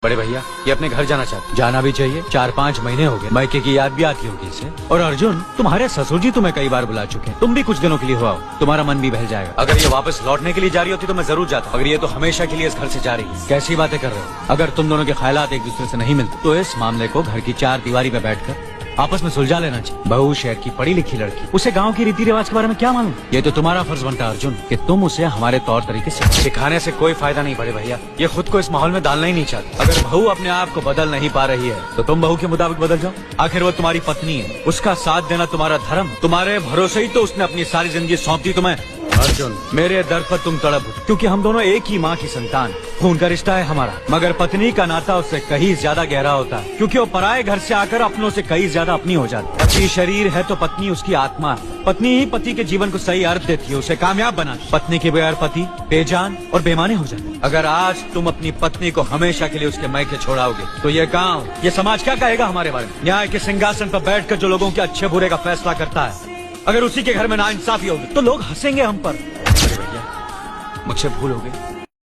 बड़े भैया ये अपने घर जाना चाहते। जाना भी चाहिए, 4-5 महीने हो गए, मायके की याद भी आती होगी इसे। और अर्जुन, तुम्हारे ससुर जी तुम्हें कई बार बुला चुके हैं, तुम भी कुछ दिनों के लिए हो आओ, तुम्हारा मन भी बहल जाएगा। अगर ये वापस लौटने के लिए जा रही होती तो मैं जरूर जाता, अगर ये तो हमेशा के लिए इस घर से जा रही है। कैसी बातें कर रहे हो? अगर तुम दोनों के ख्यालात एक दूसरे से नहीं मिलते तो इस मामले को घर की 4 दीवारी में बैठकर आपस में सुलझा लेना चाहिए। बहू शहर की पढ़ी लिखी लड़की, उसे गांव के रीति रिवाज के बारे में क्या मालूम? ये तो तुम्हारा फर्ज बनता है अर्जुन कि तुम उसे हमारे तौर तरीके से सिखाने से कोई फायदा नहीं बड़े भैया। ये खुद को इस माहौल में डालना ही नहीं चाहती। अगर बहू अपने आप को बदल नहीं पा रही है तो तुम बहू के मुताबिक बदल जाओ। आखिर वो तुम्हारी पत्नी है, उसका साथ देना तुम्हारा धर्म। तुम्हारे भरोसे ही तो उसने अपनी सारी जिंदगी सौंप दी तुम्हें। अर्जुन, मेरे दर्द पर तुम तड़प उठो, क्योंकि हम दोनों एक ही माँ की संतान, खून का रिश्ता है हमारा। मगर पत्नी का नाता उससे कहीं ज्यादा गहरा होता है, क्योंकि वो पराये घर से आकर अपनों से कहीं ज्यादा अपनी हो जाती है। पति शरीर है तो पत्नी उसकी आत्मा है। पत्नी ही पति के जीवन को सही अर्थ देती है, उसे कामयाब बनाती। पत्नी के बगैर पति बेजान और बेमाने हो जाते। अगर आज तुम अपनी पत्नी को हमेशा के लिए उसके मायके छोड़ाओगे तो ये गाँव, ये समाज क्या कहेगा हमारे बारे में? न्याय के सिंहासन पर बैठकर जो लोगों के अच्छे बुरे का फैसला करता है, अगर उसी के घर में नाइंसाफी होगी तो लोग हंसेंगे हम पर। अरे भैया, मुझसे भूल हो गई।